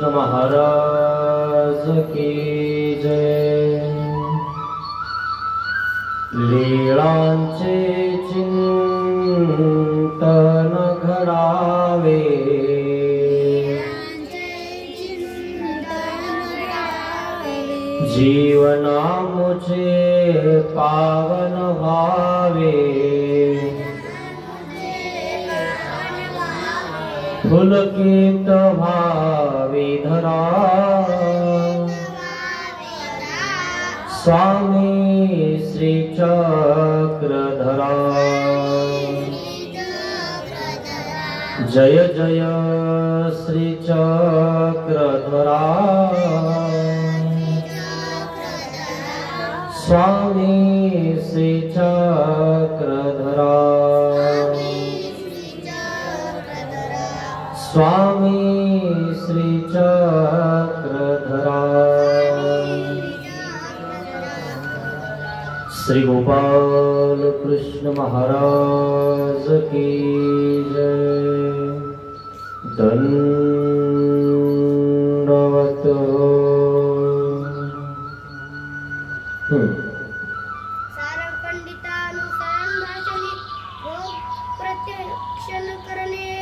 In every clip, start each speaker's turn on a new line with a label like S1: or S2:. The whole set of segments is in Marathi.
S1: महाराज की जय। लीळांचे चिंतन घडावे, जीवना मुझे पावन भावे। पुलकित भावी धरा, स्वामी श्री चक्रधरा। जय जय श्री चक्रधरा, स्वामी श्री चक्रधरा। स्वामी श्री चक्रधरा। श्री गोपाल कृष्ण महाराज की जय। दंडवत।
S2: सारंग पंडितानुसार भाषणी भोग प्रत्यक्षण करणे।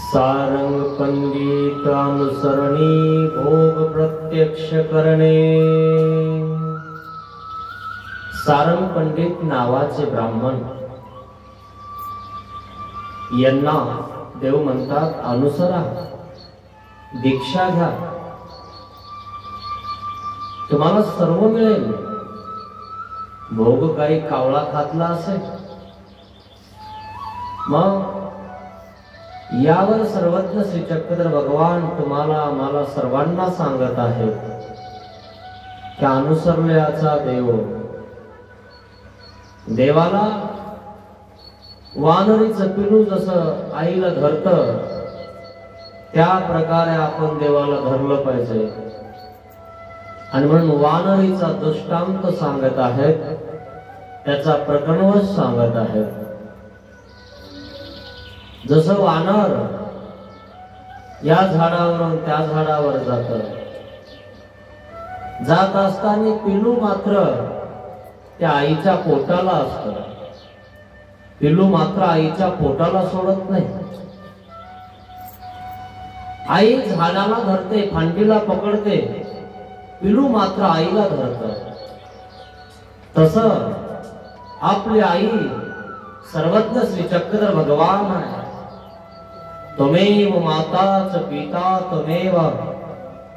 S1: सारंग पंडितानुसरणी भोग प्रत्यक्ष करणे। सारंग पंडित नावाचे ब्राह्मण यांना देव म्हणतात, अनुसरा, दीक्षा घ्या, तुम्हाला सर्व मिळेल। भोग काही कावळा खातला असेल, मग यावर सर्वज्ञ श्री चक्रधर भगवान तुम्हाला आम्हाला सर्वांना सांगत आहे की अनुसरल्याचा देव। देवाला वानरीचं पिलू जसं आईला धरत, त्या प्रकारे आपण देवाला धरलं पाहिजे। आणि म्हणून वानरीचा दृष्टांत सांगत आहेत, त्याचा प्रकरणवश सांगत आहेत। जसं वानर या झाडावरून त्या झाडावर जात असताना पिलू मात्र त्या आईच्या पोटाला असतं। पिलू मात्र आईच्या पोटाला सोडत नाही। आई झाडाला धरते, फांदीला पकडते, पिलू मात्र आईला धरत। तसं आपली आई सर्वज्ञ श्री चक्रधर भगवान आहे। त्वमेव माता च पिता त्वमेव,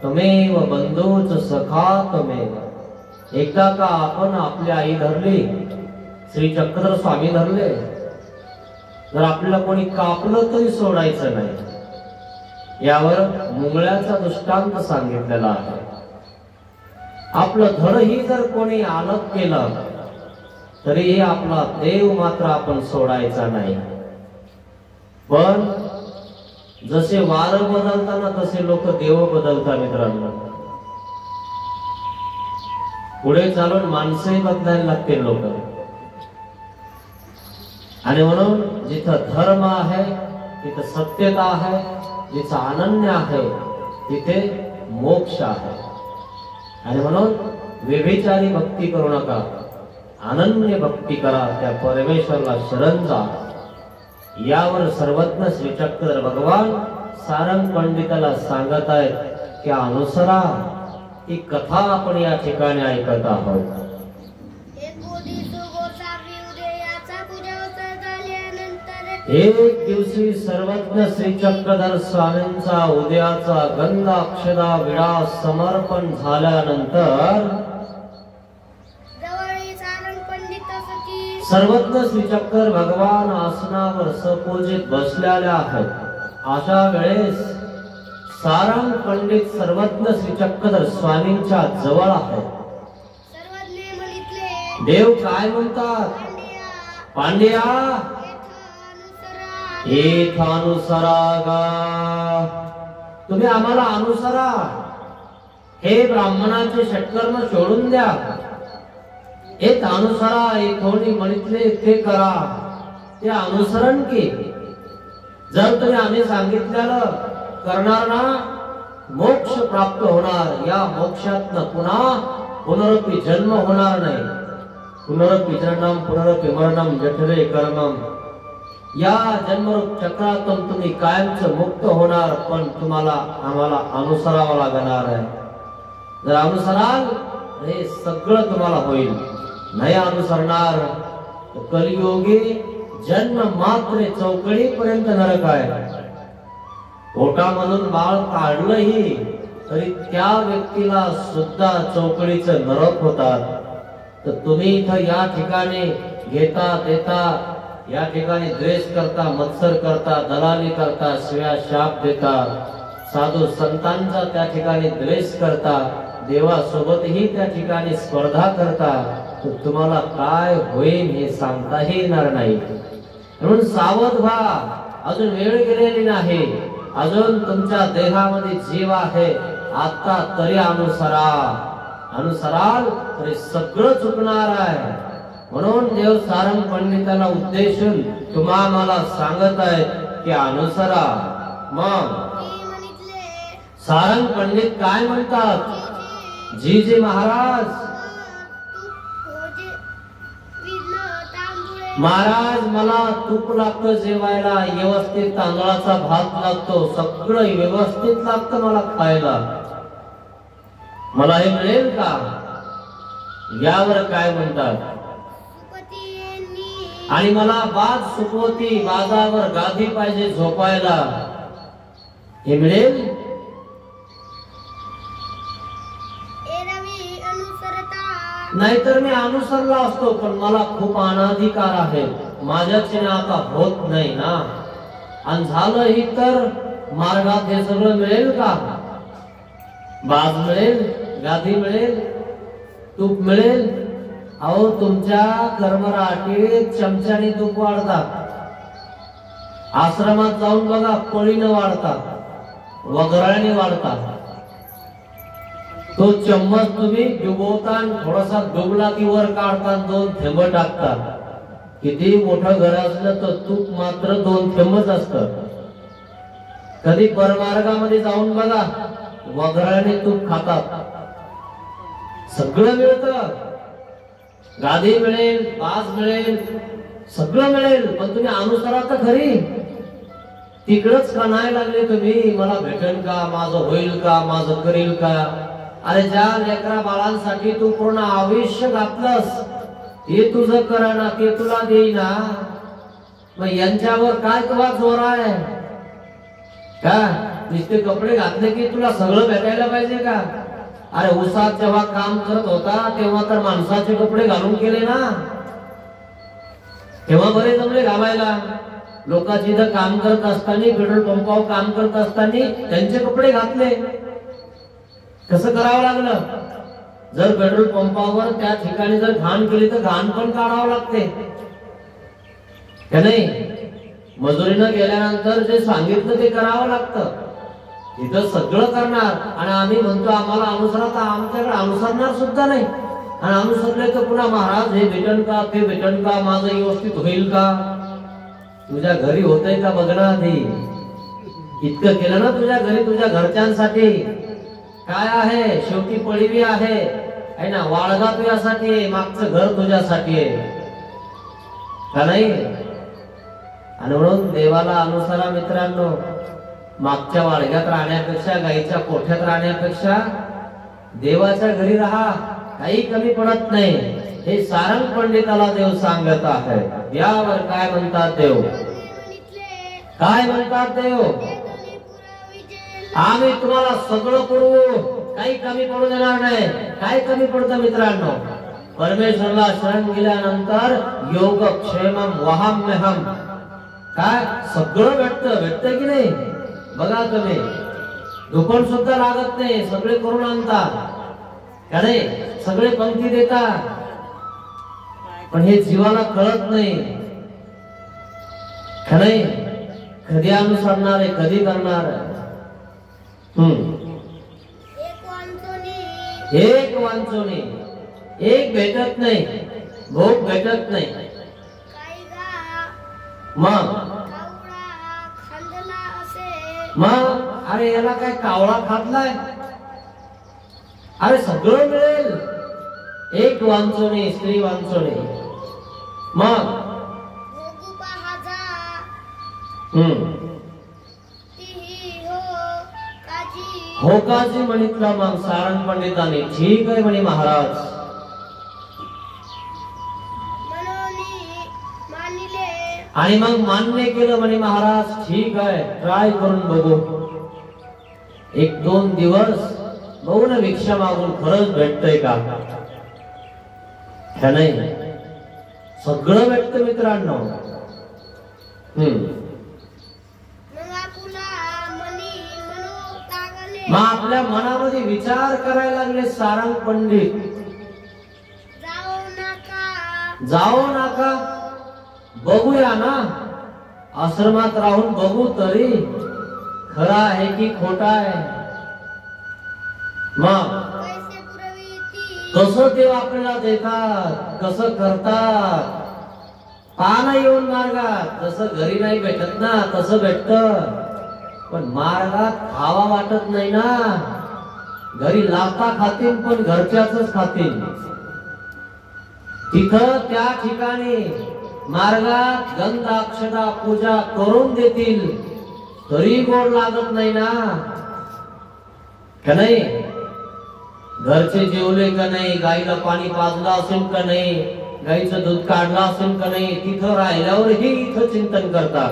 S1: त्वमेव बंधू च सखा त्वमेव। एकदा का आपण आपली आई धरली, श्री चक्रधर स्वामी धरले, जर आपल्याला कोणी कापलं तरी सोडायचं नाही। यावर मुंगळ्याचा दृष्टांत सांगितलेला आहे। आपलं धडही जर कोणी आलत केलं तरी आपला देव मात्र आपण सोडायचा नाही। पण जसे वार बदलताना तसे लोक देव बदलतात मित्रांनो। पुढे चालून माणसंही बदलायला लागते लोक। आणि म्हणून जिथं धर्म आहे, तिथं सत्यता आहे, जिथं अनन्य आहे, तिथे मोक्ष आहे। आणि म्हणून व्यभिचारी भक्ती करू नका, अनन्य भक्ती करा, त्या परमेश्वराला शरण जा। यावर सर्वज्ञ श्री चक्रधर भगवान सारंग पंडिताला सांगत आहेत की अनुसरा। ही कथा आपण या ठिकाणी ऐकत आहोत। एक दिवशी सर्वज्ञ श्री चक्रधर स्वामींचा उदयाचा गंध अक्षदा विडा समर्पण झाल्यानंतर सर्वज्ञ श्री चक्रधर भगवान आसनावर सपूजित बसलेले आहेत। अशा वेळेस सारंग पंडित सर्वज्ञ श्री चक्रधर स्वामींच्या जवळ आहेत। देव काय म्हणतात, पांड्या एक अनुसरा गा, तुम्ही आम्हाला अनुसरा। हे ब्राह्मणाचे षटकर्म सोडून द्या, एक अनुसरा, एक थोडी म्हणितले ते करा, ते अनुसरण की। जर तुम्ही आम्ही सांगितलेलं करणार ना मोक्ष प्राप्त होणार, या मोक्षातनं पुन्हा पुनरपि जन्म होणार नाही. पुनरपि जननम पुनरपि मरणम जठरे कर्मम, या जन्मरूप चक्रातून तुम्ही कायमच मुक्त होणार. पण तुम्हाला आम्हाला अनुसरावं लागणार आहे. जर अनुसराल हे सगळं तुम्हाला होईल. नाही अनुसरणार तर कलियुगी जन्म मात्र चौकडीपर्यंत नरक आहे. पोटामधून बाळ काढलंही तरी त्या व्यक्तीला सुद्धा चौकडीचं नरक होतात. तर तुम्ही इथं या ठिकाणी घेता देता, या ठिकाणी द्वेष करता, मत्सर करता, दलाली करता, शिव्या शाप देता, साधू संतांचा त्या ठिकाणी द्वेष करता, देवासोबतही त्या ठिकाणी स्पर्धा करता, तर तुम्हाला काय होईल हे सांगताही येणार नाही. म्हणून सावध व्हा. अजून वेळ गेलेली नाही. अजून तुमच्या देहामध्ये जीव आहे. आता तरी अनुसरा. अनुसराल तरी सगळं चुकणार आहे. म्हणून देव सारंग पंडिताला उद्देशून तुम्हा मला सांगत आहेत की अनुसरा. मग सारंग पंडित काय म्हणतात? जी जी महाराज, महाराज मला तूप लागतं जेवायला, व्यवस्थित तांदळाचा भात लागतो, सगळं व्यवस्थित लागतं मला खायला. मला हे मिळेल का? यावर काय म्हणतात? आणि मला बाज सुकवती, बाजावर गादी पाहिजे झोपायला, हे मिळेल? नाहीतर मी अनुसरला असतो, पण मला खूप अनाधिकार आहे, माझ्याचे आता होत नाही ना. आणि झालंही तर मार्गात हे सगळं मिळेल का? बाज मिळेल, गादी मिळेल, तूप मिळेल? अहो तुमच्या कर्मराटीत चमच्याने तूप वाढतात. आश्रमात जाऊन बघा, पळीनं वाढतात, वगराने वाढतात. तो चम्मच तुम्ही डुबवता, थोडासा डुबला की वर काढता, 2 थेंब टाकता. किती मोठं घर असलं तर तूप मात्र 2 थेंबच असतं. कधी परमार्गामध्ये जाऊन बघा, वगराने तूप खातात. सगळं मिळतं, गादी मिळेल, बाज मिळेल, सगळं मिळेल, पण तुम्ही अनुसरा तर खरी. तिकडच का नाही लागले तुम्ही? मला भेटेल का, माझं होईल का, माझं करील का? अरे ज्या लेकरा बाळांसाठी तू पूर्ण आयुष्य घातलंस, हे तुझं करा ना, ते तुला देईना. मग यांच्यावर काय तुला जोर आहे का? नुसते कपडे घातले की तुला सगळं भेटायला पाहिजे का? अरे उसात जेव्हा काम करत होता तेव्हा तर माणसाचे कपडे घालून केले ना, तेव्हा बरे जमले घालायला. लोकांची इथं काम करत असताना, पेट्रोल पंपावर काम करत असताना त्यांचे कपडे घातले. कसं करावं लागलं? जर पेट्रोल पंपावर त्या ठिकाणी जर घाण केली तर घाण पण काढावं लागते का नाही? मजुरीनं गेल्यानंतर जे सांगितलं ते करावं लागतं. इथं सगळं करणार आणि आम्ही म्हणतो आम्हाला अनुसरा, तर आमच्याकडे अनुसरणार सुद्धा नाही. आणि अनुसरले तर पुन्हा महाराज हे भेटन का, ते भेटन का, माझं व्यवस्थित होईल का? तुझ्या घरी होतंय का बघणार आधी. इतकं केलं ना तुझ्या घरी, तुझ्या घरच्यांसाठी काय आहे? शेवटी पडवी आहे ना, वाळगा तुझ्यासाठी आहे, मागचं घर तुझ्यासाठी आहे का नाही? आणि म्हणून देवाला अनुसरा मित्रांनो. मागच्या वाडग्यात राहण्यापेक्षा, गाईच्या कोठ्यात राहण्यापेक्षा देवाच्या घरी राहा, काही कमी पडत नाही. हे सारंग पंडिताला देव सांगत आहे. यावर काय म्हणतात देव? काय म्हणतात देव? आम्ही तुम्हाला सगळं करू, काही कमी पडू देणार नाही. काय कमी पडतं मित्रांनो? परमेश्वरला शरण गेल्यानंतर योगक्षेमम वहाम्यहम, काय सगळं भेटतं की नाही? बघा तुम्ही, दुकान सुद्धा लागत नाही, सगळे करून आणता का नाही? सगळे पंक्ती देता, पण हे जीवाला कळत नाही का नाही? कधी अनुसरणार आहे, कधी करणार आहे? एक वांचोनी, एक भेटत नाही, भोग भेटत नाही. मग अरे याला काय कावळा खातलाय, अरे सगळं मिळेल, एक वांचोने स्त्री वांचोने. मग
S2: भोगू पहाजा तीही हो काजी.
S1: होकाजी म्हणितला मग सारंग पंडितांनी. ठीक आहे म्हणे महाराज.
S2: मनोनी मानिले
S1: आणि मग मान्य केलं म्हणे महाराज. ठीक आहे, ट्राय करून बघू, 1-2 दिवस बघू ना भिक्षा मागून खरंच भेटतंय का. ह्या नाही सगळं भेटतं मित्रांनो.
S2: मग आपुला मनी मनो तागले.
S1: मग आपल्या मनामध्ये विचार करायला लागले सारंग पंडित. जाओ नका, बघूया ना, आश्रमात राहून बघू तरी खरा आहे की खोटा आहे. मग
S2: कैसे पुरविती
S1: कसं देव आपल्याला देतात, कसं करतात, पाना येऊन मार्गात. जसं घरी नाही भेटत ना तसं भेटत, पण मार्गात खावा वाटत नाही ना. घरी लाथा खातील पण घरच्याच खातील. तिथं त्या ठिकाणी मार्गात गंध अक्षता पूजा करून देतील तरी गोड लागत नाही ना. का नाही, घरचे जेवले का नाही, गाईला पाणी पाजलं असेल का नाही, गाईचं दूध काढलं असेल का नाही, तिथं राहिल्यावरही इथं चिंतन करतात,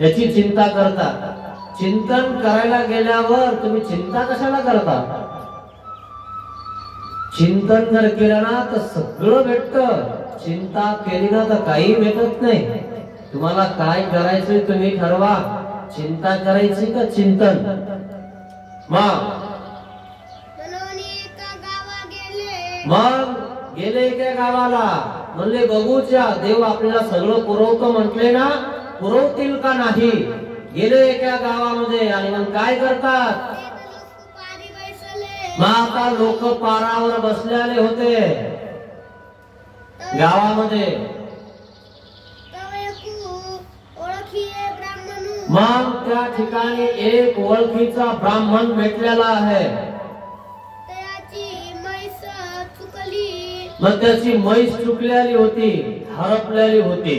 S1: याची चिंता करतात. चिंतन करायला गेल्यावर तुम्ही चिंता कशाला करता. चिंतन जर केलं ना तर सगळं भेटत. चिंता केली ना तर काही भेटत नाही. तुम्हाला काय करायचंय तुम्ही ठरवा, चिंता करायची का चिंतन. मग गेले एका गावाला, म्हणले बघूच्या देव आपल्याला सगळं पुरवतो म्हटले ना, पुरवतील का नाही. गेले एका गावामध्ये आणि मग काय करतात. मग आता लोक पारावर बसलेले होते गावामध्ये. मग त्या ठिकाणी एक ओळखीचा ब्राह्मण भेटलेला आहे. मग त्याची म्हैस चुकलेली होती, हरपलेली होती.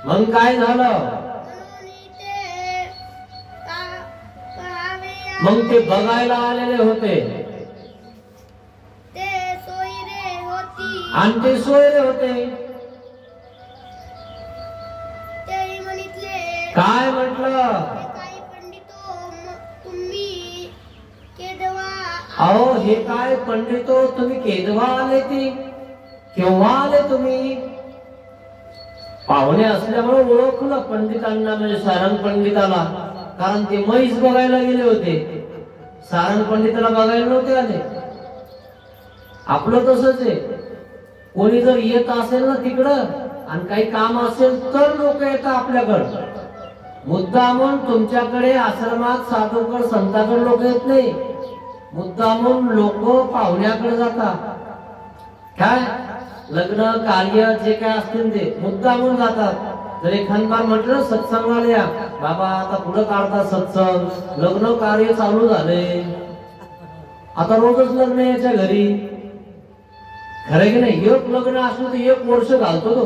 S1: मग काय झालं, मग ते बघायला आलेले होते आणि ते सोयरे होते. काय म्हटलं, अहो हे काय पंडितो तुम्ही केव्हा आले, ती केव्हा आले तुम्ही. पाहुणे असल्यामुळे ओळखलं पंडितांना, म्हणजे सारंग पंडिताला, कारण ते म्हैस बघायला गेले होते. सारंग पंडिताला बघायला नव्हते आले. आपलं तसंच आहे, कोणी जर येत असेल ना तिकडं आणि काही काम असेल तर लोक येतात आपल्याकडं. मुद्दामून तुमच्याकडे आश्रमात साधूकड संताकडे लोक येत नाही. मुद्दामून लोक पाहुण्याकडे जातात. काय लग्न कार्य जे काय असतील ते मुद्दामून जातात. जर एखादबार म्हटलं सत्संगाला या, बाबा आता पुढे काढतात सत्संग, लग्न कार्य चालू झाले, आता रोजच लग्न याच्या घरी. खरं की नाही, एक लग्न असलं तर 1 वर्ष घालतो तो,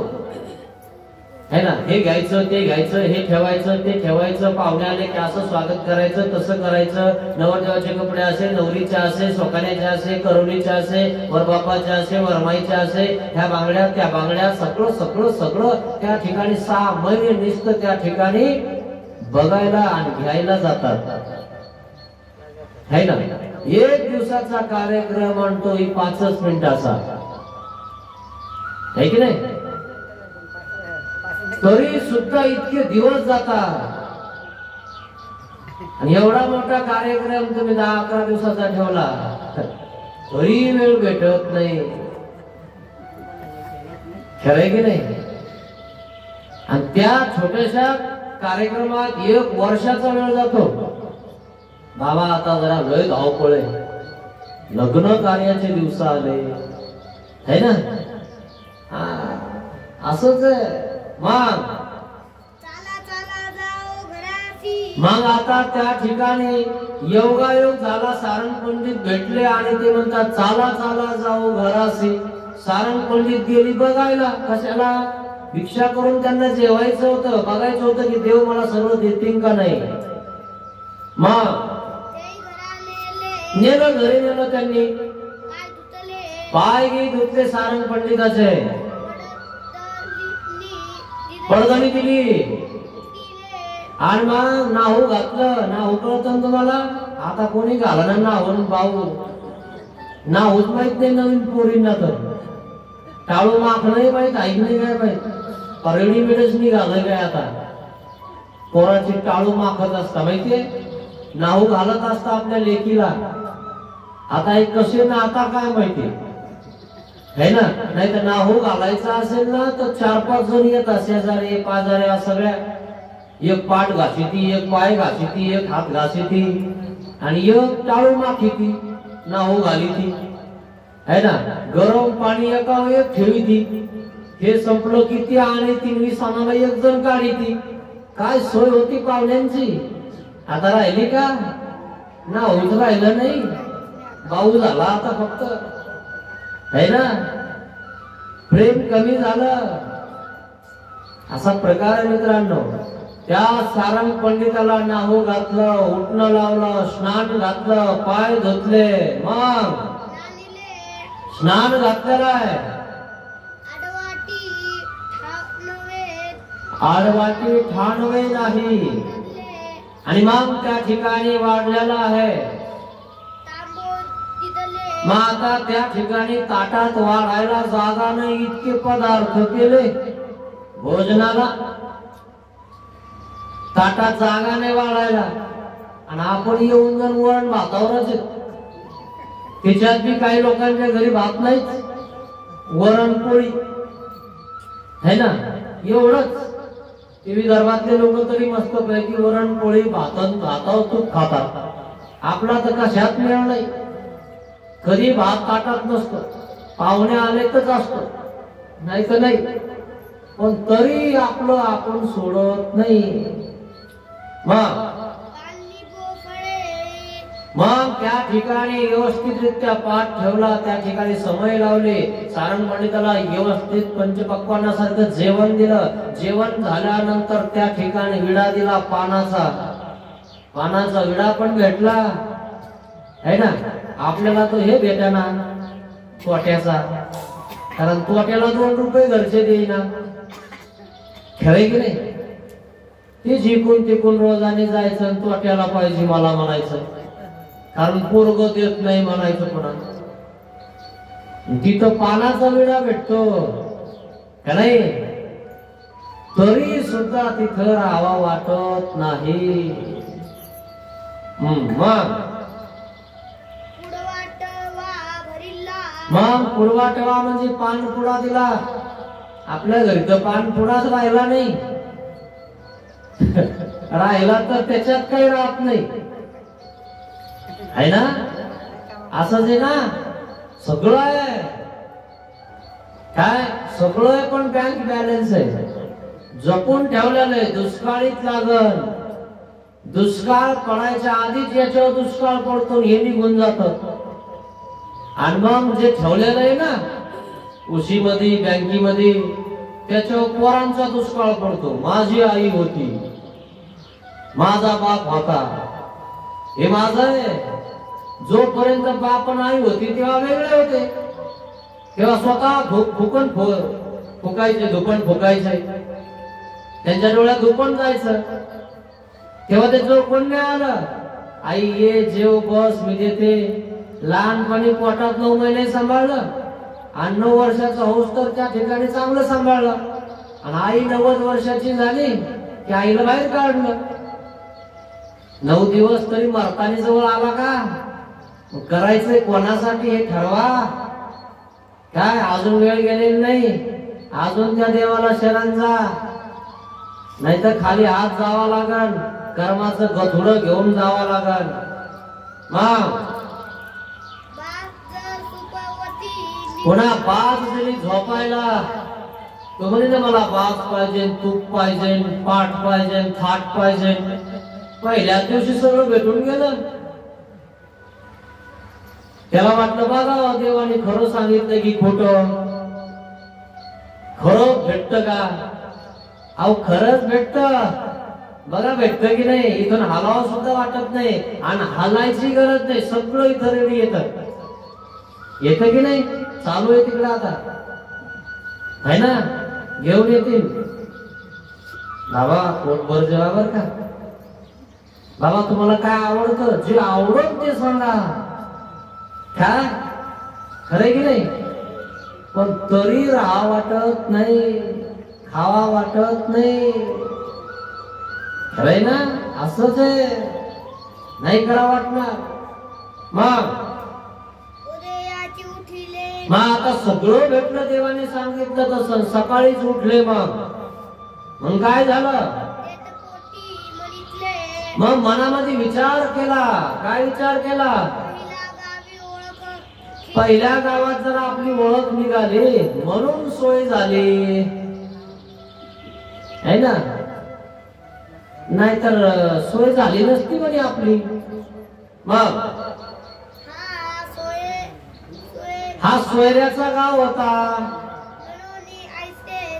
S1: है ना. हे घ्यायचं ते घ्यायचं, हे ठेवायचं ते ठेवायचं, पाहुणे आले की असं स्वागत करायचं तसं करायचं. नवरदेवाचे कपडे असे, नवरीचे असे, सोकाण्याचे असे, करोलीचे असे, वरबापाचे असे, वरमाईचे असे, ह्या बांगड्या त्या बांगड्या, सगळं सगळं सगळं त्या ठिकाणी 6 महिने नुसतं त्या ठिकाणी बघायला आणि घ्यायला जातात, है ना. 1 दिवसाचा कार्यक्रम म्हणतो 5 मिनिटाचा, है की नाही. तरी सुद्धा इतके दिवस जातात. आणि एवढा मोठा कार्यक्रम तुम्ही 10-11 दिवसाचा ठेवला तरी वेळ भेटत नाही. खरंय की नाही. आणि त्या छोट्याशा कार्यक्रमात 1 वर्षाचा वेळ जातो. बाबा आता जरा लय धावपळ आहे, लग्न कार्याचे दिवस आले, है ना. असंच आहे. मग
S2: चला चला जाओ घराची
S1: मग आता त्या ठिकाणी योगायोग झाला, सारंग पंडित भेटले आणि ते म्हणतात चाला चाला जाऊ घरासी. सारंग पंडित गेली बघायला, कशाला? भिक्षा करून त्यांना जेवायचं होतं, बघायचं होतं की देव मला सर्व देतील का नाही. मग नेलं, घरी नेलं त्यांनी, पाय गी धुतले सारंग पंडिताचे, पडदणी दिली आणि मग नाहू घातलं. नाहू कळतं तुम्हाला? आता कोणी घालणार नाहून भाऊ? नाहूच माहित नाही नवीन पोरींना, तर टाळू माख नाही माहित, ऐक नाही काय माहित, रेडीमेडच निघालं काय आता. पोराची टाळू माखत असता माहितीये, नाहू घालत असता आपल्या लेकीला. आता एक कसे ना आता काय माहिती है ना. नाही तर नाहू घालायचा असेल ना तर 4-5 जण येत शेजारी पाजाऱ्या सगळ्या, एक पाठ घासीती, एक पाय घासीती, एक हात घासीती आणि एक टाळू माखीती, नाहू घालीती है ना. गरम पाणी एका एक ठेवीती, हे संपलं की ती आणि 23 सणाला एक जण काढीती. काय सोय होती पाहुण्यांची. आता राहिली का? नाहूच राहिलं नाही, भाऊ झाला आता फक्त है ना. प्रेम कमी झालं, असा प्रकार आहे मित्रांनो. त्या सारंग पंडिताला नाहू घातलं, उठणं लावलं, स्नान घातलं, पाय धुतले. मग स्नान घातलेलं आहे, आडवाटी ठाणवे नाही. आणि मग त्या ठिकाणी वाढलेला आहे. मग आता त्या ठिकाणी ताटात वाढायला जागा नाही, इतके पदार्थ केले भोजनाला. ताटात जागा नाही वाढायला आणि आपण येऊन जण वरण भातावरच. त्याच्यात बी काही लोकांच्या घरी भात नाहीच, वरण पोळी है ना, एवढंच. ते विदर्भातले लोक तरी मस्त पैकी वरण पोळी भातावर तूप खातात. आपला तर कशात मिळ नाही, कधी भात ताटात नसतो, पाहुणे आले तरच असतो, नाही तर नाही. पण तरी आपलं आपण सोडत नाही. मग त्या ठिकाणी व्यवस्थितरित्या पाठ ठेवला, त्या ठिकाणी समय लावले. सारंग पंडिताला व्यवस्थित पंचपक्वान्नासारखं जेवण दिलं. जेवण झाल्यानंतर त्या ठिकाणी विडा दिला, पानाचा विडा पण भेटला है ना. आपल्याला तो हे भेटाना तोट्याचा, कारण तोट्याला 2 रुपये घरचे देईना, खेळे की नाही. ते जिंकून तिकून रोजाने जायचं, तोट्याला पाहिजे मला म्हणायचं, कारण पोरग देत नाही म्हणायचं कोणा. तिथं पानाचा विडा भेटतो का नाही, तरी सुद्धा तिथं राहावा वाटत नाही. मग पुडवाटवा म्हणजे पानपुडा दिला. आपल्या घरी तर पानपुडाच राहिला नाही, राहिला तर त्याच्यात काही राहत नाही है ना. असंच आहे ना, सगळं आहे काय, सगळं आहे पण बँक बॅलन्स आहे, जपून ठेवलेलं आहे. दुष्काळीत लागल, दुष्काळ पडायच्या आधीच याच्यावर दुष्काळ पडतो, हे निघून जात. आणि मग जे ठेवलेलं आहे ना उशीमध्ये बँकीमध्ये, त्याच्यावर पोरांचा दुष्काळ पडतो. माझी आई होती, माझा बाप होता, हे माझं आहे. जोपर्यंत बाप आणि आई होती तेव्हा वेगळे होते, तेव्हा स्वतः फुकण फुकायचे, धुपण फुकायचे, त्यांच्या डोळ्यात धुपण जायचं. तेव्हा त्याच्यावर कोण नाही आलं, आई ये जेव बस मी देते. लहानपणी पोटात 9 महिने सांभाळलं आणि 9 वर्षाचा होस तर त्या ठिकाणी चांगलं सांभाळलं. आणि आई 90 वर्षाची झाली की आईला बाहेर काढलं. 9 दिवस तरी मरतानी जवळ आला का, करायचंय कोणासाठी हे ठरवा. काय अजून वेळ गेलेली नाही, अजून त्या देवाला शरण जा, नाहीतर खाली हात जावा लागल, कर्माचं गथुडं घेऊन जावा लागल. मग पुन्हा बाज दिली झोपायला. तो म्हणे मला बाज पाहिजे, तूप पाहिजे, पाठ पाहिजे, थाट पाहिजे. पहिल्याच दिवशी सगळं भेटून गेलं. त्याला वाटलं बघा देवाने खरं सांगितलं की खोटं. खरं भेटत का? अहो खरंच भेटत. बघा भेटत की नाही. इथून हलावं सुद्धा वाटत नाही आणि हलायची गरज नाही. सगळं इथं रेडी येत की नाही. चालू आहे तिकडे आता है ना. घेऊन येतील बाबा पोटभर जेवा बर का. बाबा तुम्हाला काय आवडतं जे आवडत ते सांगा. काय खरं की नाही. पण तरी राहा वाटत नाही, खावा वाटत नाही. खरंय ना. असंच आहे. नाही करा वाटणार. मग आता सगळं भेटलं. देवाने सांगितलं तसं सकाळीच उठले. मग काय झालं. मग मनामध्ये विचार केला. काय विचार केला. पहिल्या गावात जरा आपली ओळख निघाली म्हणून सोय झाली है ना. नाहीतर सोय झाली नसती म्हणे आपली. मग हा सोयऱ्याचा गाव होता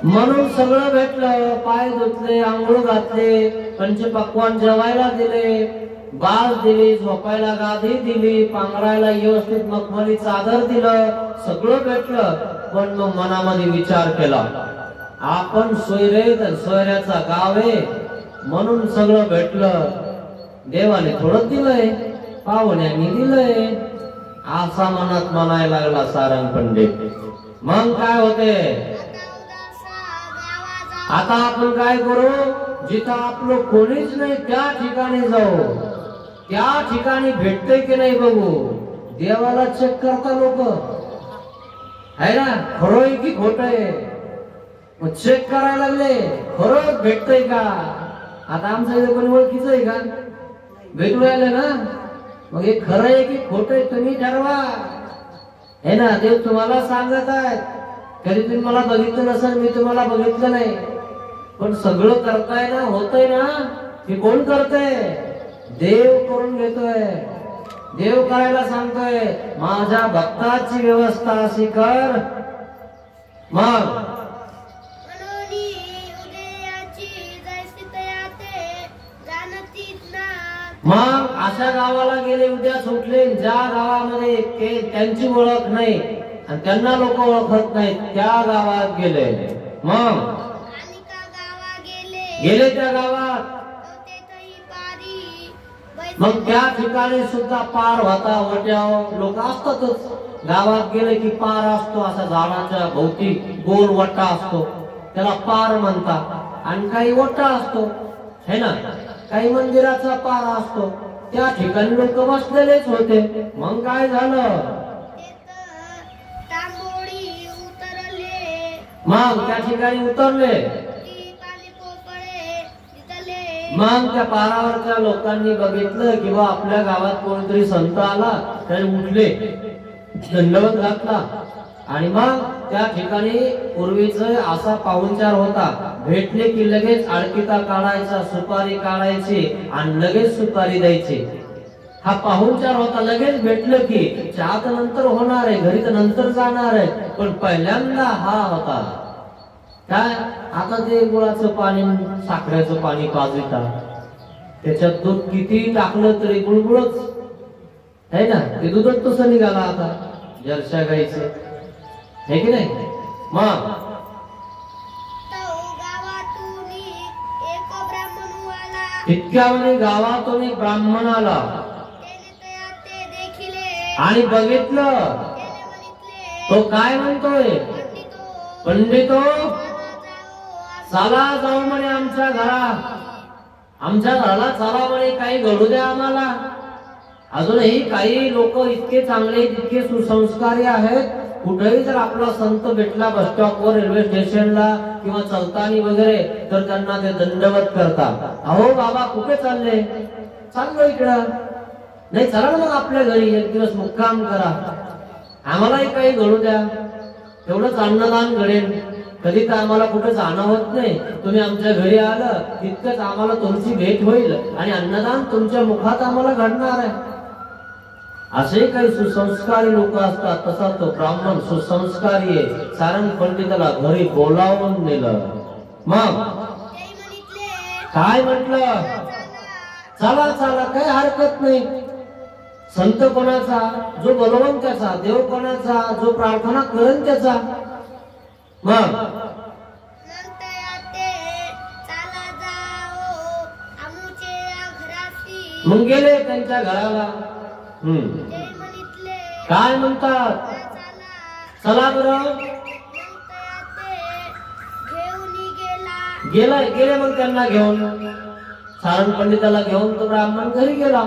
S1: म्हणून सगळं भेटलं. पाय धुतले, आंघोळ घातले, पंचपक्वान जेवायला दिले, बाज दिली, झोपायला गादी दिली, पांघरायला व्यवस्थित मखमली चादर दिलं. सगळं भेटलं. पण मग मनामध्ये विचार केला आपण सोयरे तर सोयऱ्याचा गाव आहे म्हणून सगळं भेटलं. देवाने थोडं दिलंय, पाहुण्यांनी दिलंय, असा मनात म्हणायला लागला सारंग पंडित. मग काय होते. आता आपण काय करू. जिथं आपलं कोणीच नाही त्या ठिकाणी जाऊ. त्या ठिकाणी भेटतंय की नाही बघू. देवाला चेक करता लोक है ना. खरं आहे की खोट आहे. मग चेक करायला लागले खरंच भेटतंय का. आता आमच्या इथे कोणी ओळखीचं आहे का. भेटू राहिले ना. मग हे खरं आहे की खोट आहे तुम्ही ठरवा है ना. देव तुम्हाला सांगत आहे. कधी तुम्ही मला बघितलं नसेल, मी तुम्हाला बघितलं नाही, पण सगळं करताय ना, होतंय ना. हे कोण करतंय. देव करून घेतोय. देव करायला सांगतोय माझ्या भक्ताची व्यवस्था अशी कर. मग मग अशा गावाला गेले. उद्या सुटले ज्या गावामध्ये त्यांची ओळख नाही आणि त्यांना लोक ओळखत नाहीत त्या गावात गेले. मग गेले त्या गावात. मग त्या ठिकाणी सुद्धा पार होता. वट्यावर लोक असतातच. गावात गेले की पार असतो. असा झाडाच्या भोवती गोल वट्टा असतो त्याला पार म्हणतात. आणि काही वट्टा असतो है ना. काही मंदिराचा पार असतो. त्या ठिकाणी लोक बसलेलेच होते. मग काय झालं. मग त्या ठिकाणी उतरले. मग त्या पारावरच्या लोकांनी बघितलं की बा आपल्या गावात कोणतरी संत आला. त्याने उठले, दंडवत घातला आणि मग त्या ठिकाणी पूर्वीच असा पाहुणचार होता. भेटले की लगेच आळकिता काढायचा, सुपारी काढायची आणि लगेच सुपारी द्यायची. हा पाहुणचार होता. लगेच भेटलं की चहा तर नंतर होणार आहे, घरी तर नंतर जाणार आहे, पण पहिल्यांदा हा होता. काय आता ते गुळाचं पाणी, साखरेचं पाणी पाजिता, त्याच्यात दूध किती टाकलं तरी गुळगुळच है ना. ते दूधच तसं निघाला आता जर्शा गाईचं है की नाही. मग इतक्यामध्ये गावातून एक ब्राह्मण आला आणि बघितलं. तो काय म्हणतोय. पंडितो चला जाऊ म्हणे आमच्या घराला चला म्हणे. काही घडू द्या आम्हाला. अजूनही काही लोक इतके चांगले, इतके सुसंस्कारी आहेत. कुठेही जर आपला संत भेटला बस स्टॉपवर, रेल्वे स्टेशनला किंवा चलतानी वगैरे, तर त्यांना ते दंडवत करतात. अहो बाबा कुठे चालले. चाललो इकडं. नाही चला ना मग आपल्या घरी एक दिवस मुक्काम करा. आम्हालाही काही घडू द्या. तेवढंच अन्नदान घडेल. कधी तर आम्हाला कुठे जाणं होत नाही, तुम्ही आमच्या घरी आलं तितकंच आम्हाला तुमची भेट होईल आणि अन्नदान तुमच्या मुखात आम्हाला घडणार आहे. असे काही सुसंस्कारी लोक असतात, तसा तो ब्राह्मण सुसंस्कारी आहे. सारंग पंडिताला घरी बोलावून नेलं. मग काय म्हटलं? चला चला, काही हरकत नाही. संत कोणाचा? जो बलवंताचा. देव कोणाचा? जो प्रार्थना करेन त्याचा. मग मग गेले त्यांच्या घराला. काय म्हणतात? चला बरं. गेले मग त्यांना घेऊन, सारंग पंडिताला घेऊन तो ब्राह्मण घरी गेला.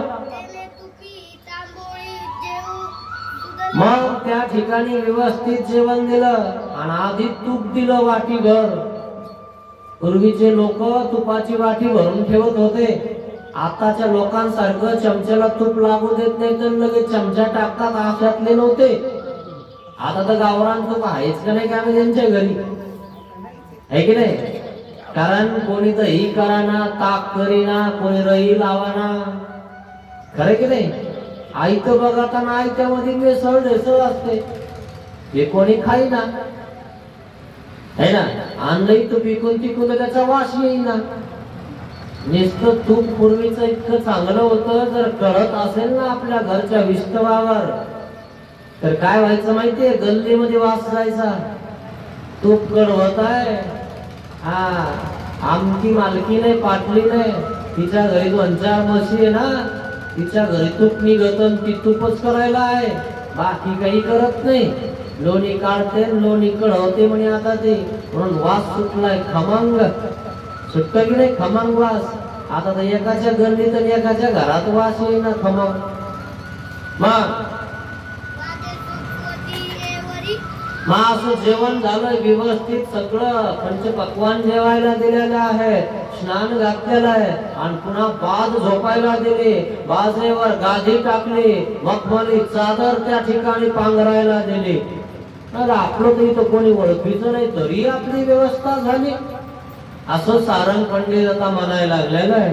S1: मग त्या ठिकाणी व्यवस्थित जेवण दिलं आणि आधी तूप दिलं वाटीभर. पूर्वीचे लोक तुपाची वाटी भरून ठेवत होते. आताच्या लोकांसारखं चमच्याला तूप लागू देत नाही तर लगेच चमचा टाकतात, अशातले नव्हते. आता तर गावरान तूप आहेच का नाही का त्यांच्या घरी, आहे की नाही? कारण कोणी दही कराना, ताक करीना, कोणी रही लावाना, खरं की नाही? आईत बघा ना, आईच्यामध्ये मिसळ ढेसळ असते, हे कोणी खाईना, है ना? आणलंही तूप इकून तिकून त्याचा वास येईना. नुसतं तूप पूर्वीचं इतकं चांगलं होतं. जर कळत असेल ना आपल्या घरच्या विस्तवावर, तर काय व्हायचं माहितीये? गल्लीमध्ये वास जायचा, तूप कळवत आहे. हा, आमची मालकी नाही, पाटली नाही, तिच्या घरी 2-4 म्हशी आहे ना, तिच्या घरी तूप निघत, ती तूपच करायला आहे, बाकी काही करत नाही. लोणी काढते, लोणी कळवते म्हणे आता ते, म्हणून वास सुटलाय खमंग. सुटत की नाही खमंग वास? आता तर एकाच्या गल्लीत आणि एकाच्या घरात वास येईना खमंग. मग असं जेवण झालं व्यवस्थित, सगळं पंचपक्वान जेवायला दिलेलं आहे, स्नान घातलेलं आहे आणि पुन्हा बाज झोपायला दिले. बाजेवर गादी टाकली, मखमली चादर त्या ठिकाणी पांघरायला दिली. आपलं तर इथं कोणी ओळखीचं नाही तरी आपली व्यवस्था झाली, असं सारंग पंडित आता म्हणायला लागलेलं आहे.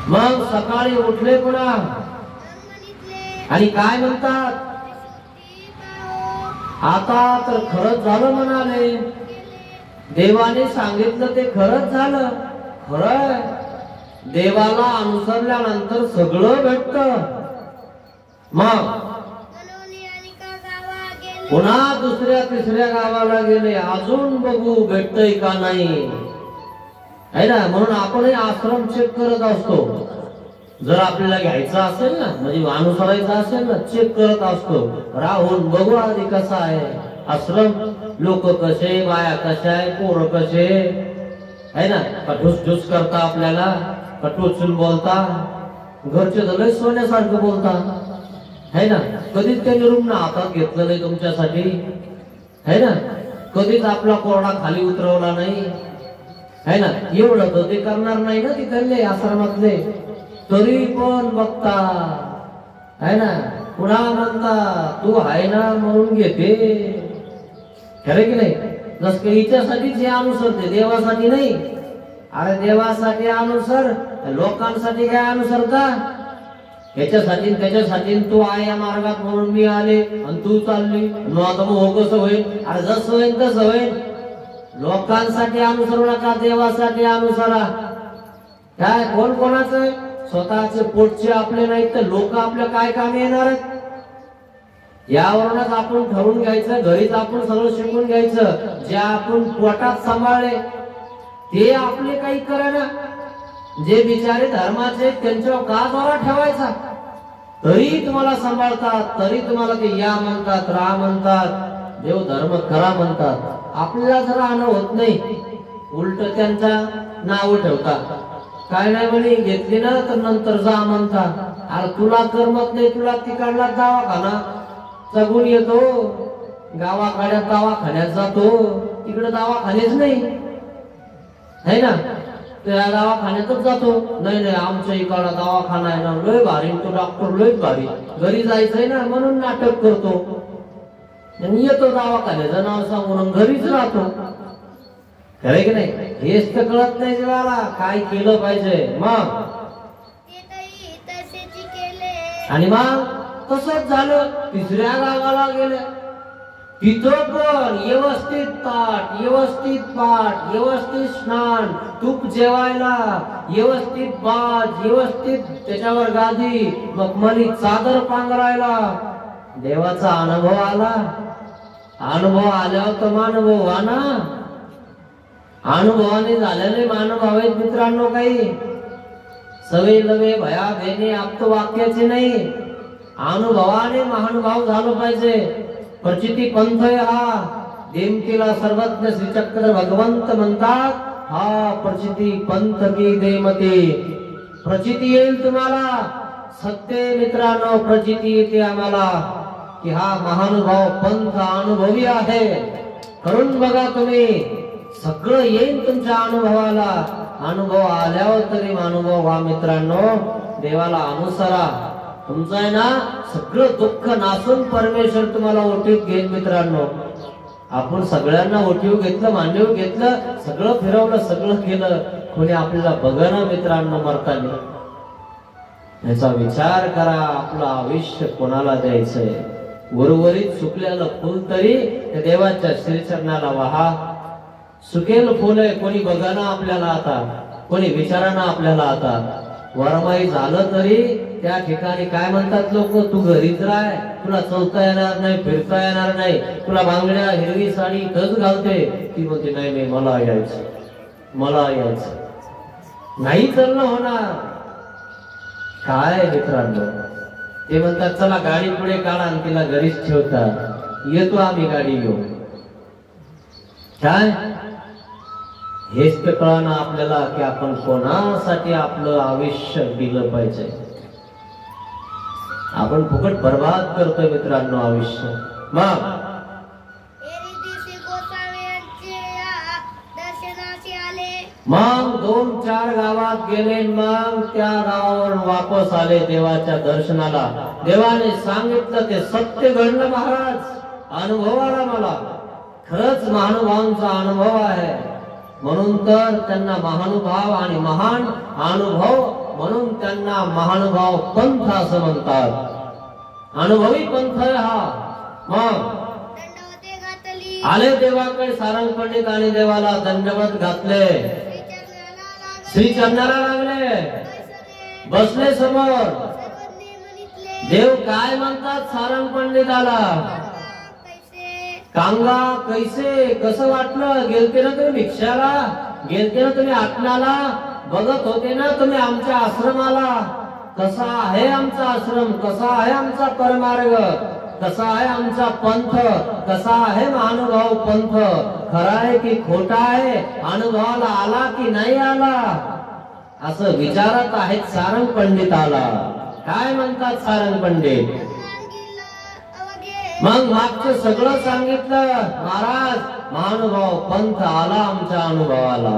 S1: मग सकाळी उठले पुन्हा आणि काय म्हणतात? आता तर खरंच झालं म्हणाले, देवाने सांगितलं ते खरंच झालं. खरंय, देवाला अनुसरल्यानंतर सगळं भेटत. मग पुन्हा दुसऱ्या तिसऱ्या गावाला गेले, अजून बघू भेटतय का नाही, है ना? म्हणून आपणही आश्रम चेक करत असतो. जर आपल्याला घ्यायचं असेल ना, म्हणजे अनुसरायचं असेल ना, चेक करत असतो, राहून बघू आधी कसा आहे आश्रम, लोक कसे, बाया कशा आहे, पोरं कसे, है ना? कठूस करता, आपल्याला कटोचून बोलता, घरचे तर लय सोन्यासारखं बोलता, है ना? कधीच त्यांनी रुग्ण हातात घेतलं नाही तुमच्यासाठी, है ना? कधीच आपला कोरडा खाली उतरवला नाही, है ना? एवढं तर ते करणार नाही ना तिथले आश्रमातले, तरी पण बघता, है ना? पुन्हा म्हणता तू आहे ना म्हणून घेते, खरं की नाही? जस हिच्यासाठीच हे अनुसरते, देवासाठी नाही. अरे देवासाठी अनुसर, लोकांसाठी काय अनुसरता? याच्यासाठी त्याच्यासाठी तू आहे या मार्गात म्हणून मी आले आणि तू चालली, आता मग कसं होईल? अरे जसं होईल तसं होईल. लोकांसाठी अनुसरू नका, देवासाठी अनुसरा. काय कोण कोणाचं? स्वतःचे पोटचे आपले नाहीत तर लोक आपल्या काय कामी येणार आहेत? यावरूनच आपण ठरवून घ्यायचं, घरीच आपण सगळं शिकून घ्यायचं. जे आपण पोटात सांभाळले ते आपले काही करेना. जे बिचारे धर्माचे त्यांच्यावर का जोरा ठेवायचा? तरी तुम्हाला सांभाळतात, तरी तुम्हाला ते या म्हणतात, रा म्हणतात, देव धर्म करा म्हणतात. आपल्याला जर राहणं होत नाही, उलट त्यांचा नाव ठेवतात. काय नाही म्हणे, घेतली ना तर नंतर जा म्हणतात. अरे तुला करमत नाही, तुला तिकडला दवाखाना जगून येतो, गावाकडे दवाखान्यात जातो, तिकडे दवाखानेच नाही, है ना? त्या दवाखान्यातच जातो. नाही आमच्या इकडला दवाखाना आहे ना, लय भारी, तो डॉक्टर लय भारी, घरी जायचंय ना म्हणून नाटक करतो. आणि येतो दवाखान्याचं नाव सांगून घरीच राहतो. खरं की नाही? हेच तर कळत नाही जीवाला काय केलं पाहिजे. मग
S2: तेथेही तसेच केले.
S1: आणि मग तसंच झालं. तिसऱ्या गावाला गेले. तिथं पण व्यवस्थित ताट, व्यवस्थित पाठ, व्यवस्थित स्नान, तूप जेवायला, व्यवस्थित बाज, व्यवस्थित त्याच्यावर गादी, मखमली चादर पांघरायला. देवाचा अनुभव आला. अनुभव आल्यावर तर मानव ना. अनुभवाने झालेले मानव आहेत मित्रांनो. काही सवे लवे भया भेने आप्त वाक्याचे नाही. अनुभवाने महानुभाव झालं पाहिजे. प्रचिती पंथ हा देमतीला सर्वज्ञ श्रीचक्र भगवंत म्हणतात. हा प्रचिती पंथ की देमती. प्रचिती येईल तुम्हाला. सत्य मित्रांनो प्रचिती येते आम्हाला की हा महानुभाव पंथ अनुभवी आहे. करून बघा तुम्ही. सगळं येईल तुमच्या अनुभवाला. अनुभव आल्यावर तरी अनुभव व्हा मित्रांनो. देवाला अनुसरा. तुमचं आहे ना सगळं दुःख नासून परमेश्वर तुम्हाला ओटीत घेईल मित्रांनो. आपण सगळ्यांना ओटीव घेतलं, मांडीव घेतलं, सगळं फिरवलं, सगळं केलं, कोणी आपल्याला बघणं मित्रांनो मरताना. याचा विचार करा. आपलं आयुष्य कोणाला द्यायचंय? उर्वरित सुकलेलं फुल तरी त्या देवाच्या श्रीचरणाला वाहा. सुकेल फुल आहे, कोणी बघणं आपल्याला आता, कोणी विचारानं आपल्याला आता. वरमाई झालं तरी त्या ठिकाणी काय म्हणतात लोक, तू घरीच राह, तुला चलता येणार नाही, फिरता येणार नाही, तुला बांगड्या हिरवी साडी तच घालते. ती म्हणते नाही नाही मला यायचं, मला यायचं. नाही चालणं होणार. काय मित्रांनो ते म्हणतात चला गाडी पुढे काढा आणि तिला घरीच ठेवता. येतो आम्ही गाडी घेऊन. काय हेच तर कळणं आपल्याला की आपण कोणासाठी आपलं आयुष्य दिलं पाहिजे. आपण फुकट बर्बाद करतोय मित्रांनो आयुष्य. मग
S2: एरवी गोसावी यांचे दर्शनास आले.
S1: मग 2-4 गावात गेले. मग त्या गावावरून वापस आले देवाच्या दर्शनाला. देवाने सांगितलं ते सत्य घडलं महाराज. अनुभव आला मला. खरंच महानुभावांचा अनुभव आहे. म्हणून तर त्यांना महानुभाव आणि महान अनुभव म्हणून त्यांना महानुभाव पंथ असं म्हणतात. अनुभवी पंथ हा. मग
S2: दंडवते घातली.
S1: आले देवाकडे सारंग पंडित आणि देवाला दंडवत घातले. श्री चरणाला लागले. बसले समोर.
S2: सर्वज्ञ म्हणितले.
S1: देव काय म्हणतात सारंग पंडिताला? कांगा कैसे, कसं वाटलं? गेलते ना तुम्ही भिक्षाला, गेलते ना तुम्ही आटणाला, बघत होते ना तुम्ही आमच्या आश्रमाला. कसा आहे आमचा आश्रम, कसा आहे आमचा परमार्ग, कसा आहे आमचा पंथ, कसा आहे महानुभाव पंथ, खरा आहे की खोटा आहे, अनुभवाला आला की नाही आला, असं विचारत आहेत सारंग पंडिताला. काय म्हणतात सारंग पंडित? मग मागचं सगळं सांगितलं. महाराज महानुभाव पंथ आला आमच्या अनुभवाला.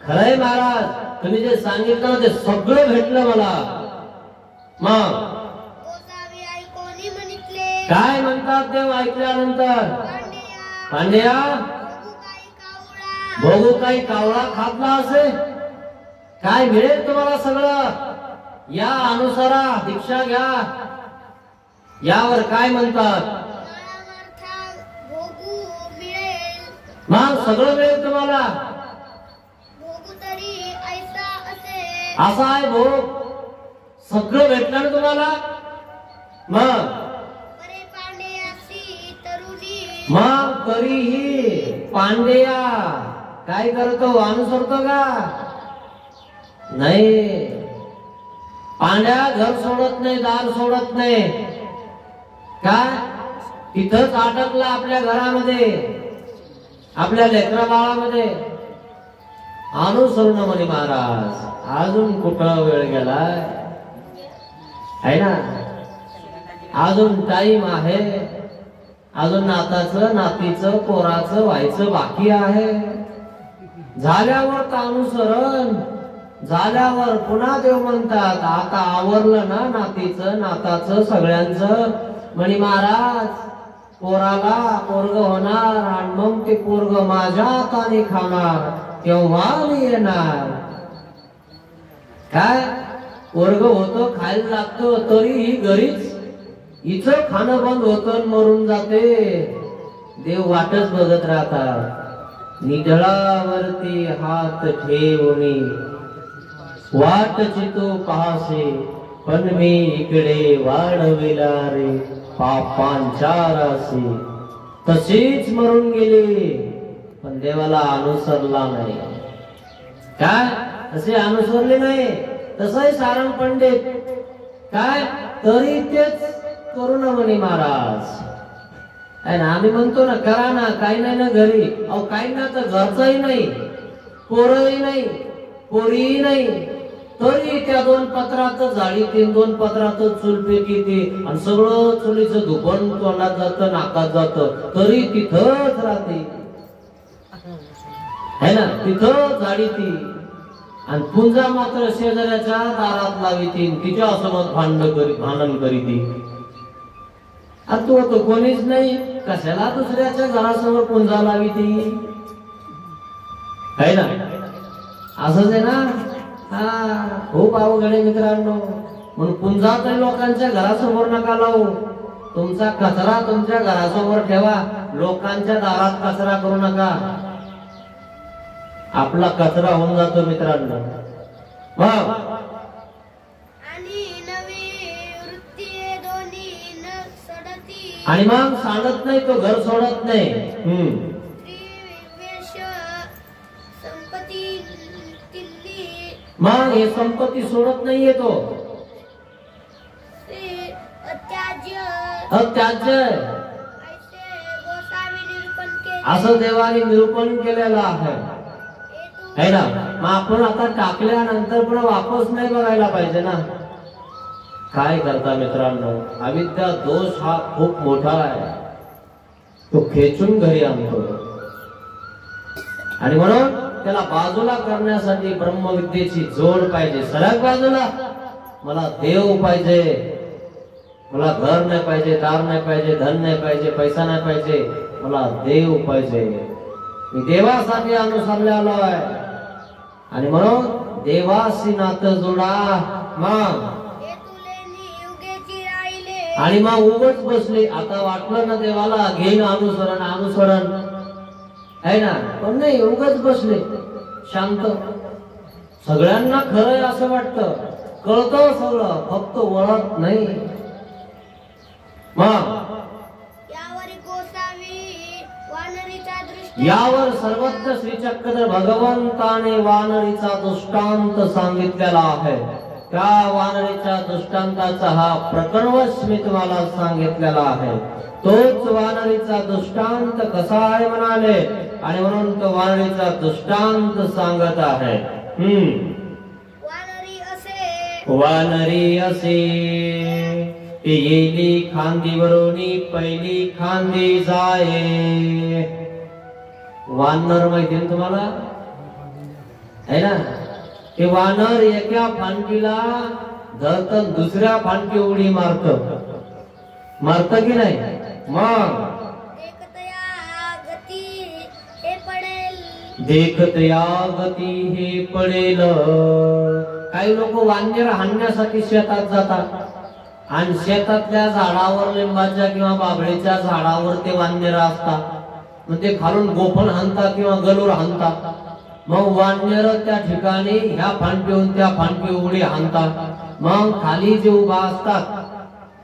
S1: खरंय महाराज, तुम्ही जे सांगितलं ते सगळं भेटलं मला. मग काय म्हणतात देव ऐकल्यानंतर? पांड्या बघू काही कावळा खातला असे, काय मिळेल तुम्हाला सगळं, या अनुसारा दीक्षा घ्या. यावर काय म्हणतात? मग सगळं मिळेल तुम्हाला. असा आहे भोग, सगळं भेटलं ना तुम्हाला. मग तरीही पांड्या काय करतो? अनुसरतो का? नाही. पांड्या घर सोडत नाही, दार सोडत नाही. काय तिथंच अटकला आपल्या घरामध्ये, आपल्या लेकरा बाळामध्ये. अनुसरण म्हणे महाराज. अजून कुठं वेळ गेलाय आहे ना, अजून टाइम आहे. अजून नाताचं नातीचं पोराचं व्हायचं बाकी आहे. झाल्यावर तर अनुसरण झाल्यावर पुन्हा देव म्हणतात आता आवरलं ना नातीचं नाताचं सगळ्यांचं. म्हणे महाराज पोराला पोरग होणार आणि मग ते पोरग माझ्या हाताने खाणार तेव्हा मी येणार. काय पोरग होतो खायला लागतो तरी घरीच इथं खाणं बंद होतं मरून जाते. देव वाटच बघत राहतात. निधळावरती हात ठेवणी वाट चितो पाहसे पण मी इकडे वाढविला रे पापांच्या राशी. तशीच मरून गेली पण देवाला अनुसरला नाही. काय तसे अनुसरले नाही. तसंही सारंग पंडित काय तरी तेच करू ना म्हणे महाराज. आम्ही म्हणतो ना करा ना काही नाही ना घरी. अहो काही ना तर घरचंही नाही पोरही नाही पोरीही नाही तरी त्या 2 पत्रात झाडी 3 पत्रात चूल पेटी आणि सगळं चुलीचं धुपण तोंडात जातं नाकात जातं तरी तिथंच राहते है ना. तिथं झाडी ती आणि पुंजा मात्र शेजाऱ्याच्या दारात लावी ती तिच्या असमत भांडण करीती. तू तो कोणीच नाही कशाला दुसऱ्याच्या घरासमोर पुंजा लावी ती है ना. असंच आहे ना. खूप अवघड आहे मित्रांनो. म्हणून पुंजा तर लोकांच्या घरासमोर नका लावू. तुमचा कचरा तुमच्या घरासमोर ठेवा. लोकांच्या दारात कचरा करू नका. आपला कचरा होऊन जातो मित्रांनो. आणि मग सांडत नाही तो घर सोडत नाही. मग हे संपत्ती सोडत नाहीये तो. अत्याज्य असं देवाने निरूपण केलेलं आहे ना. मग आपण आता टाकल्यानंतर पण वापस नाही बघायला पाहिजे ना. काय करता मित्रांनो अविद्या दोष हा खूप मोठा आहे. तो खेचून घरी आणतो आणि म्हणून त्याला बाजूला करण्यासाठी ब्रह्मविद्येची जोड पाहिजे. सरळ बाजूला मला देव पाहिजे. मला घर नाही पाहिजे दार नाही पाहिजे धन नाही पाहिजे पैसा नाही पाहिजे मला देव पाहिजे. मी देवासाठी अनुसरले आलो आहे आणि म्हणून देवाशी नातं जोडा. मग आणि मग उगच बसले. आता वाटलं ना देवाला घेईन अनुसरण आहे ना पण नाही उगच बसले शांत. सगळ्यांना खरंय असं वाटतं कळतं सगळं फक्त वळत नाही. यावर सर्वत्र श्री चक्र भगवंताने वानरीचा दृष्टांत सांगितलेला आहे. त्या वानरीच्या दृष्टांताचा हा प्रकरणच मी तुम्हाला सांगितलेला आहे. तोच वानरीचा दृष्टांत कसा आहे म्हणाले आणि म्हणून तो वानरीचा दृष्टांत सांगत आहे. वानरी असे येली खांदीवरून पहिली खांदी जाये. वानर माहिती ना तुम्हाला है ना. ते वानर एका फांदीला धरत दुसऱ्या फांदी उडी मारत की नाही. मग देखतया गती हे पडेल. काही लोक वानर हाणण्यासाठी शेतात जातात आणि शेतातल्या झाडावर लिंबाच्या किंवा बाभळीच्या झाडावर ते वानर असतात. मग ते खालून गोफण हाणतात किंवा गलूर हाणतात. मग वानर त्या ठिकाणी ह्या फांदीहून त्या फांदी उडी हाणतात. मग खाली जे उभा असतात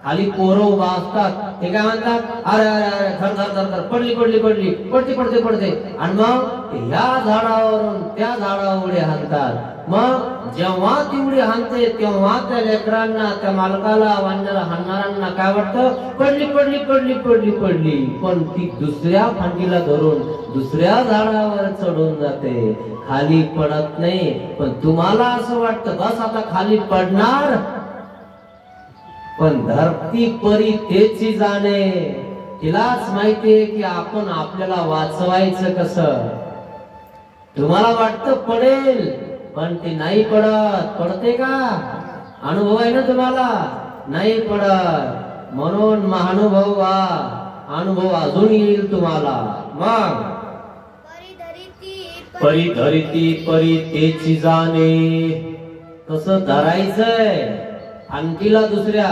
S1: खाली पोरं उभा असतात ते काय म्हणतात अरे अरे अरे धर धर धर धर पडली पडली पडली पडते पडते पडते आणि मग ह्या झाडावरून त्या झाडावर उडी हाणतात. मग जेव्हा ती उडी हाणते तेव्हा त्या लेकरांना त्या मालकाला वानर हाणणाऱ्यांना काय वाटतं पडली पडली पडली पडली पडली. पण ती दुसऱ्या फांदीला धरून दुसऱ्या झाडावर चढून जाते खाली पडत नाही. पण तुम्हाला असं वाटतं बस आता खाली पडणार पण धरती परी तेची जाणे. तिलाच माहितीये की आपण आपल्याला वाचवायचं कसं. तुम्हाला वाटतं पडेल पण ती नाही पडत. पडते का अनुभव आहे ना तुम्हाला नाही पडत. म्हणून महानुभव व्हा अनुभव अजून येईल तुम्हाला. मग परी धरिती परी तेची जाणे, कसं धरायचंय आणखीला दुसऱ्या,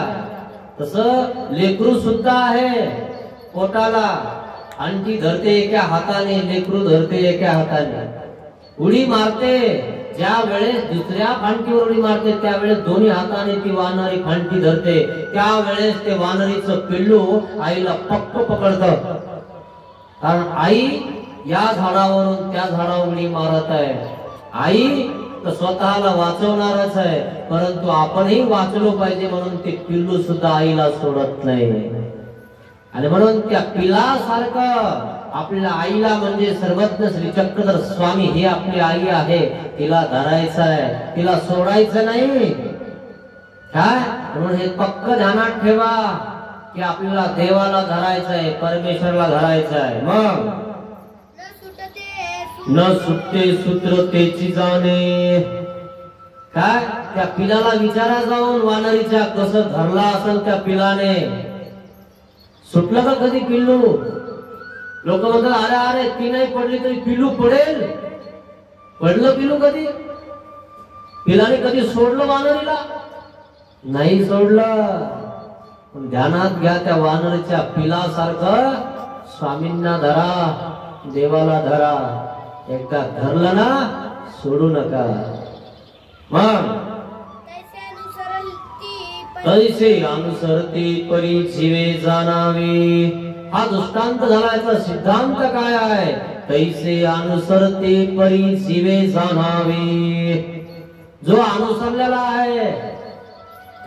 S1: तसं लेकरू सुद्धा आहे पोटाला, आणखी धरते एका हाताने, लेकरू धरते एका हाताने, उडी मारते. ज्या वेळेस दुसऱ्या फांटीवर उडी मारते त्यावेळेस दोन्ही हाताने ती वानरी फांटी धरते. त्यावेळेस ते वानरीचं पिल्लू आईला पक्क पकडतं, कारण आई या झाडावरून त्या झाडावर उडी मारत आहे. आई तर स्वतःला वाचवणारच आहे, परंतु आपणही वाचलो पाहिजे म्हणून ते पिल्लू सुद्धा आईला सोडत नाही. आणि म्हणून त्या पिलासारखं आपल्या आईला, म्हणजे सर्वज्ञ श्री चक्रधर स्वामी ही आपली आई आहे, तिला धरायचं आहे, तिला सोडायचं नाही. काय म्हणून हे पक्क ध्यानात ठेवा की आपल्याला देवाला धरायचं आहे, परमेश्वरला धरायचं आहे. मग न सुटते सूत्र तेची जाणे. काय त्या पिलाला विचारा जाऊन वानरीच्या, कसं धरला असेल त्या पिलाने, सुटलं का कधी पिल्लू? लोक म्हणतात अरे अरे ती नाही पडली तरी पिल्लू पडेल. पडलं पिल्लू कधी? पिलाने कधी सोडलं वानरीला? नाही सोडलं. पण ध्यानात घ्या, त्या वानरीच्या पिलासारखं स्वामींना धरा, देवाला धरा. एकदा धरलं ना सोडू नका. मग तैसे अनुसरती परी जीवे जाणावे. हा दृष्टांत झाला. याचा सिद्धांत काय आहे? तैसे अनुसरते परी जीवे जाणावे. जो अनुसरलेला आहे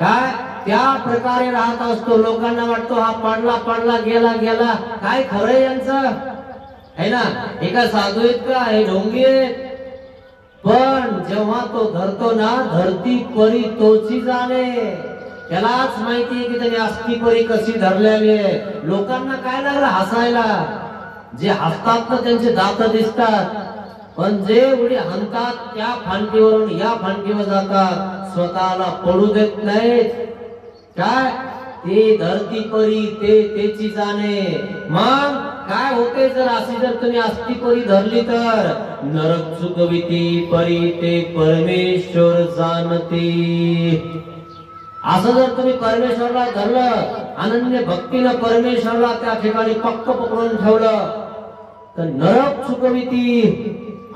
S1: काय त्या प्रकारे राहत असतो. लोकांना वाटतो हा पडला पडला गेला गेला, काय खरं यांचं है ना? एका साधू आहेत का, हे ढोंगी आहेत. पण जेव्हा तो धरतो ना, धरती परी तोची जाणे. त्यालाच माहिती आहे की त्याने अस्थि परी कशी धरलेली आहे. लोकांना काय लागलं हसायला? जे हसतात ना त्यांचे दात दिसतात, पण जे उडी हाणतात त्या फांटीवरून या फांटीवर जातात, स्वतःला पडू देत नाहीत. काय ते धरती परी ते तेची जाणे. मग काय होते जर अशी जर तुम्ही अस्थि परी धरली तर? नरक चुकविती परी ते परमेश्वर जाणते. असं जर तुम्ही परमेश्वरला धरलं, अनन्य भक्तीनं परमेश्वरला त्या ठिकाणी पक्क पकडून ठेवलं, तर नरक चुकविती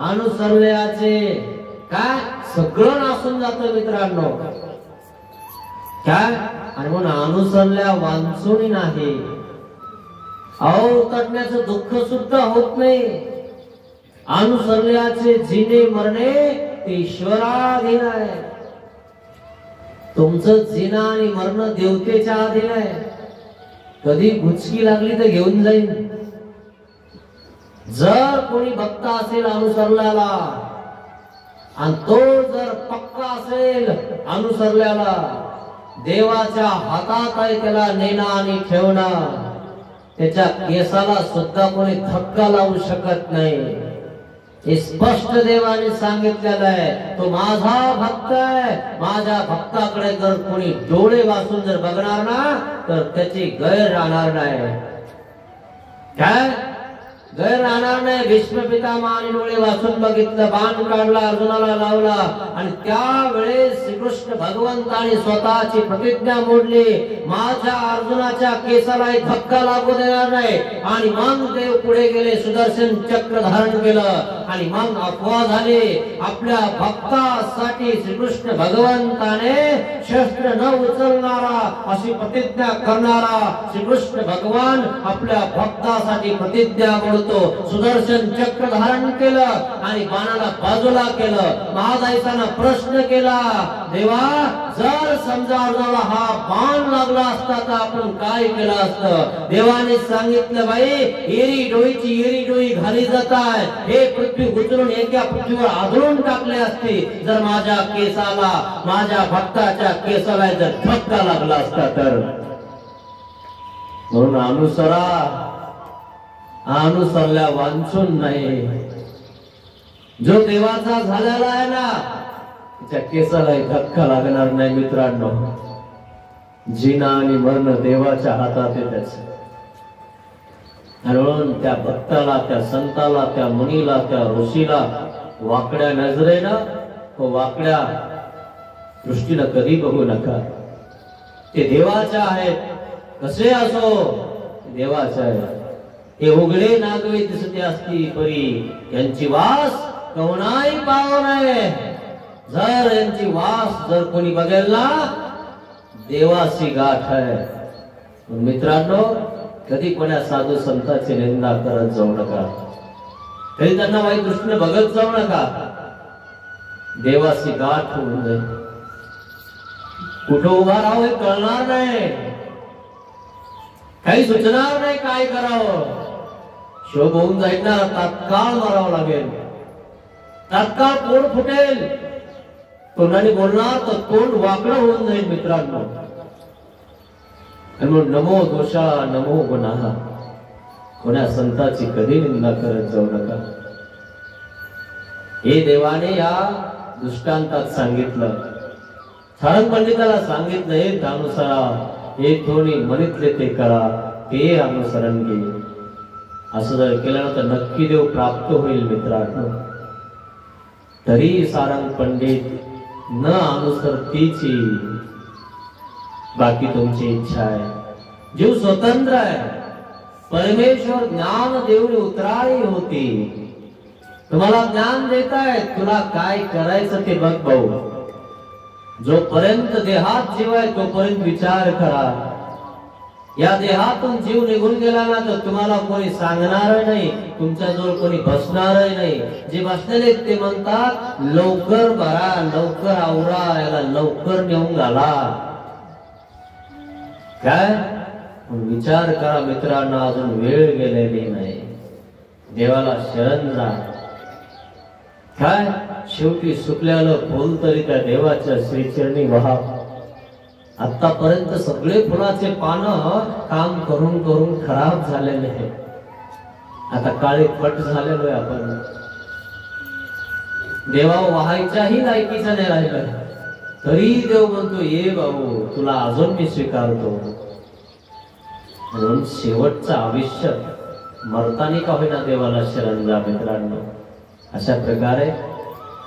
S1: अनुसरल्याचे काय सगळं नासून जातं मित्रांनो. काय आणि म्हणून अनुसरल्या वांचुनी नाही. अवतरण्याचं दुःख सुद्धा होत नाही. अनुसरल्याचे जिने मरणे ते ईश्वराधीन आहे. तुमचं जिना आणि मरण देवतेच्या अधीन आहे. कधी गुचकी लागली तर घेऊन जाईल. जर कोणी भक्त असेल अनुसरल्याला आणि तो जर पक्का असेल अनुसरल्याला, देवाच्या हातात आहे त्याला नेणं आणि ठेवणं. त्याच्या केसाला सुद्धा कोणी धक्का लावू शकत नाही. हे स्पष्ट देवाने सांगितलेलं आहे. तो माझा भक्त आहे. माझ्या भक्ताकडे जर कोणी डोळे वाचून जर बघणार ना, तर त्याची गैर राहणार नाही. काय गैर राहणार नाही. भीष्म पितामहाने डोळे वाचून बघितलं, बाण काढला, अर्जुनाला लावला, आणि त्यावेळेस श्रीकृष्ण भगवंताने स्वतःची प्रतिज्ञा मोडली, माझ्या अर्जुनाच्या केसाला धक्का लागू देणार नाही. आणि मग देव पुढे गेले, सुदर्शन चक्र धारण केलं, आणि मग अफवा झाली. आपल्या भक्तासाठी श्रीकृष्ण भगवंताने शस्त्र न उचलणारा अशी प्रतिज्ञा करणारा श्रीकृष्ण भगवान आपल्या भक्तासाठी प्रतिज्ञा मोडतो. सुदर्शन चक्र धारण केलं आणि बाणाला बाजूला केलं. महादायसानं प्रश्न केला, देवा जर समजा अर्जुनाला हा बाण लागला असता तर आपण काय केलं असतं? देवाने सांगितलं, बाई एरी डोईची एरी डोई घाली जात आहे. हे पृथ्वी उचलून एका पृथ्वीवर आदळून टाकले असते जर माझ्या केसाला, माझ्या भक्ताच्या केसाला जर धक्का लागला असता तर. म्हणून अनुसरा, अनुसरल्या वांचून नाही. जो देवाचा झालेला आहे ना, त्याच्या केसाला धक्का लागणार नाही मित्रांनो. जिना आणि मरण देवाच्या हातात आहे. म्हणून त्या भक्ताला, त्या संताला, त्या मुनीला, त्या ऋषीला वाकड्या नजरेनं व वाकड्या दृष्टीनं कधी बघू नका. ते देवाचे आहेत, कसे असो देवाचे आहे. हे उघडे नागवे दिसते असती परी यांची वास कोणाही पाव नये. जर यांची वास जर कोणी बघेल ना, देवाची गाठ आहे. मित्रांनो, कधी कोणा साधू संतांची निंदा करत जाऊ नका, कधी त्यांना वाईट दृष्टीने बघत जाऊ नका. देवाची गाठ होऊन जाईल. कुठं उभा राहावं हे कळणार नाही, काही सुचणार नाही काय करावं. शोभ होऊन जाईल ना, तात्काळ मारावं लागेल, तात्काळ पोट फुटेल. तोंडाने बोलणार तर तोंड वाकडं होऊन जाईल. मित्रांनो, नमो दोषा नमो गुन्हा. कोण्या संताची कधी निंदा करत जाऊ नका. हे देवाने या दृष्टांतात सांगितलं. सारंग पंडिताला सांगितलं, हे त्यानुसारा हे थोडी मनीतले ते करा, ते अनुसरण घे. असं जर केलं तर नक्की देव प्राप्त होईल. मित्रांनो, तरी सारंग पंडित न अनुसरतीची बाकी तुमची इच्छा आहे. जीव स्वतंत्र आहे. परमेश्वर ज्ञान देऊन उतराळी होती. तुम्हाला ज्ञान देताय, तुला काय करायचं ते बघ भाऊ. जोपर्यंत देहात जीव आहे तोपर्यंत विचार करा. या देहातून जीव निघून गेला ना तर तुम्हाला कोणी सांगणार नाही, तुमच्याजवळ कोणी बसणार नाही. जे बसलेले ते म्हणतात, लवकर भरा, लवकर आवरा, याला लवकर नेऊन घाला. काय विचार करा मित्रांनो, अजून वेळ गेलेली नाही. देवाला शरण जा. काय शेवटी सुकल्याला फुल तरी त्या देवाच्या श्रीचरणी वाहा. आतापर्यंत सगळे फुलाचे पानं काम करून करून खराब झालेले आहे. आता काळे पट झालेलो आहे आपण. देवा वाहायच्याही लायकीचा नाही राहिला, तरी देव म्हणतो, ये भाऊ तुला अजून मी स्वीकारतो. म्हणून शेवटचं आयुष्य मरतानी का होईना देवाला शरण जा. मित्रांनो, अशा प्रकारे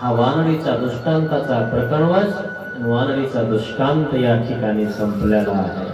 S1: हा वानरीचा दृष्टांताचा प्रकरणवश वानरीचा दृष्टांत या ठिकाणी संपलेला आहे.